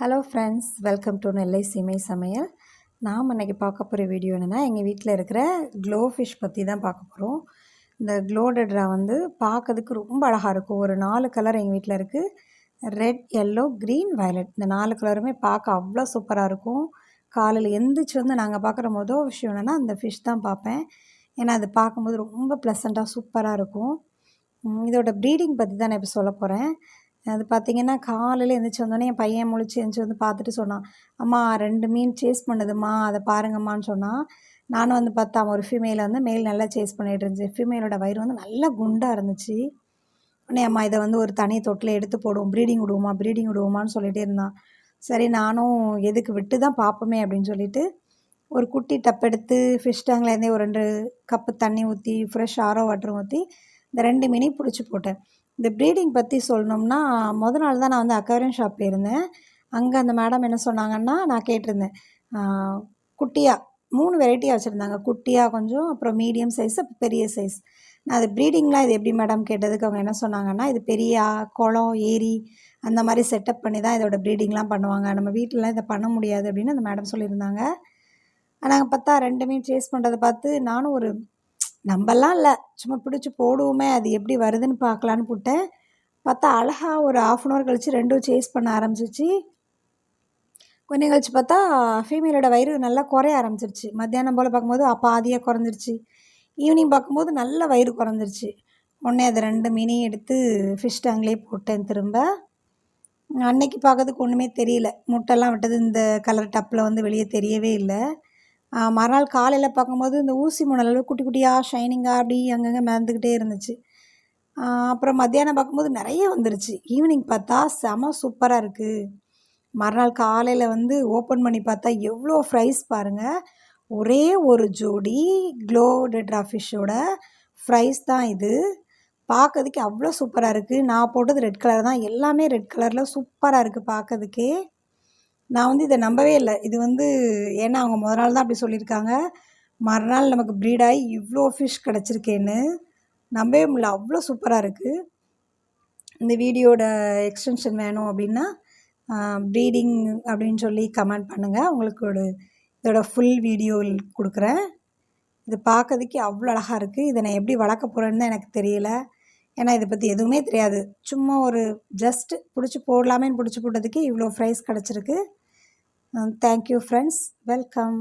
Hello friends, welcome to நெல்லை சீமை சமையல். நாம் இன்றைக்கி பார்க்க போகிற வீடியோ என்னென்னா, எங்கள் வீட்டில் இருக்கிற க்ளோ ஃபிஷ் பற்றி தான் பார்க்க போகிறோம். இந்த க்ளோடெட்ரா வந்து பார்க்கறதுக்கு ரொம்ப அழகாக இருக்கும். ஒரு 4 கலர் எங்கள் வீட்டில் இருக்குது. Red, yellow, green, violet. இந்த 4 கலருமே பார்க்க அவ்வளோ சூப்பராக இருக்கும். காலையில் எந்திரிச்சு வந்து நாங்கள் பார்க்குற மொதல் விஷயம் என்னென்னா, அந்த ஃபிஷ் தான் பார்ப்பேன். ஏன்னா அது பார்க்கும்போது ரொம்ப ப்ளசண்ட்டாக சூப்பராக இருக்கும். இதோட ப்ரீடிங் பற்றி தான் நான் இப்போ சொல்ல போகிறேன். அது பார்த்திங்கன்னா, காலையில் எழுந்திரிச்சி வந்தோடனே என் பையன் முழிச்சு எழுந்திச்சி வந்து பார்த்துட்டு சொன்னான், அம்மா 2 மீன் சேஸ் பண்ணுதும்மா, அதை பாருங்கம்மான்னு சொன்னான். நானும் வந்து பார்த்தா ஒரு ஃபீமேலை வந்து மேல் நல்லா சேஸ் பண்ணிகிட்டு இருந்துச்சு. ஃபீமேலோட வயிறு வந்து நல்லா குண்டாக இருந்துச்சு. உடனே அம்மா இதை வந்து ஒரு தனி தொட்டில் எடுத்து போடுவோம், ப்ரீடிங் விடுவோமான்னு சொல்லிகிட்டே இருந்தான். சரி, நானும் எதுக்கு விட்டு தான் பார்ப்போமே அப்படின்னு சொல்லிட்டு ஒரு குட்டி டப் எடுத்து ஃபிஷ் டேங்க்லேருந்தே ஒரு 2 கப்பு தண்ணி ஊற்றி ஃப்ரெஷ் ஆரோ வாட்டர் ஊற்றி இந்த 2 மீனையும் பிடிச்சி போட்டேன். இந்த ப்ரீடிங் பற்றி சொல்லணும்னா, நாள் தான் நான் வந்து அக்வேரியம் ஷாப் போயிருந்தேன். அங்கே அந்த மேடம் என்ன சொன்னாங்கன்னா, நான் கேட்டிருந்தேன். குட்டியாக 3 வெரைட்டியாக வச்சுருந்தாங்க. குட்டியாக கொஞ்சம், அப்புறம் மீடியம் சைஸ், அப்புறம் பெரிய சைஸ். நான் அது ப்ரீடிங்லாம் இது எப்படி மேடம் கேட்டதுக்கு அவங்க என்ன சொன்னாங்கன்னா, இது பெரிய குளம், ஏரி அந்த மாதிரி செட்டப் பண்ணி தான் இதோட ப்ரீடிங்லாம் பண்ணுவாங்க. நம்ம வீட்டிலலாம் இதை பண்ண முடியாது அப்படின்னு அந்த மேடம் சொல்லியிருந்தாங்க. நாங்கள் பார்த்தா 2 மீன் சேஸ் பண்ணுறதை பார்த்து நானும் ஒரு நம்பலாம் இல்லை, சும்மா பிடிச்சி போடுவோமே, அது எப்படி வருதுன்னு பார்க்கலான்னு போட்டேன். பார்த்தா அழகாக ஒரு 1/2 அன் ஹவர் கழித்து 2ம் சேஸ் பண்ண ஆரம்பிச்சிச்சு. கொஞ்சம் கழிச்சு பார்த்தா ஃபீமேலோட வயிறு நல்லா குறைய ஆரம்பிச்சிருச்சு. மத்தியானம் போல் பார்க்கும்போது பாதியாக குறைஞ்சிருச்சு. ஈவினிங் பார்க்கும்போது நல்ல வயிறு குறைஞ்சிருச்சு. உடனே அது 2 மீனையும் எடுத்து ஃபிஷ் டேங்க்லேயே போட்டேன் திரும்ப. அன்னைக்கு பார்க்கறதுக்கு ஒன்றுமே தெரியல. முட்டைலாம் விட்டது இந்த கலர் டப்பில் வந்து வெளியே தெரியவே இல்லை. மறுநாள் காலையில் பார்க்கும்போது இந்த ஊசி முனல் குட்டி குட்டியாக ஷைனிங்காக அப்படி அங்கங்கே மிதந்துக்கிட்டே இருந்துச்சு. அப்புறம் மத்தியானம் பார்க்கும்போது நிறைய வந்துருச்சு. ஈவினிங் பார்த்தா செம சூப்பராக இருக்குது. மறுநாள் காலையில் வந்து ஓப்பன் பண்ணி பார்த்தா எவ்வளோ ஃப்ரைஸ் பாருங்கள். ஒரே ஒரு ஜோடி க்ளோடெட்ரா ஃபிஷ்ஷோட ஃப்ரைஸ் தான் இது. பார்க்கறதுக்கு அவ்வளோ சூப்பராக இருக்குது. நான் போட்டது ரெட் கலர் தான். எல்லாமே ரெட் கலரில் சூப்பராக இருக்குது பார்க்கறதுக்கே. நான் வந்து இதை நம்பவே இல்லை. இது வந்து ஏன்னா அவங்க நாள் தான் அப்படி சொல்லியிருக்காங்க. மறுநாள் நமக்கு ப்ரீடாகி இவ்வளோ ஃபிஷ் கிடச்சிருக்கேன்னு நம்பவே முடியல. அவ்வளோ சூப்பராக இருக்குது. இந்த வீடியோட எக்ஸ்டென்ஷன் வேணும் அப்படின்னா ப்ரீடிங் அப்படின்னு சொல்லி கமெண்ட் பண்ணுங்கள். உங்களுக்கு இதோட ஃபுல் வீடியோ கொடுக்குறேன். இது பார்க்கறதுக்கே அவ்வளோ அழகாக இருக்குது. இதை நான் எப்படி வளர்க்க போகிறேன்னு தான் எனக்கு தெரியல. ஏன்னா இதை பற்றி எதுவுமே தெரியாது. சும்மா ஒரு ஜஸ்ட்டு பிடிச்சி போடலாமேன்னு பிடிச்சி போட்டதுக்கே இவ்வளோ ப்ரைஸ் கிடச்சிருக்கு. Thank you friends, welcome.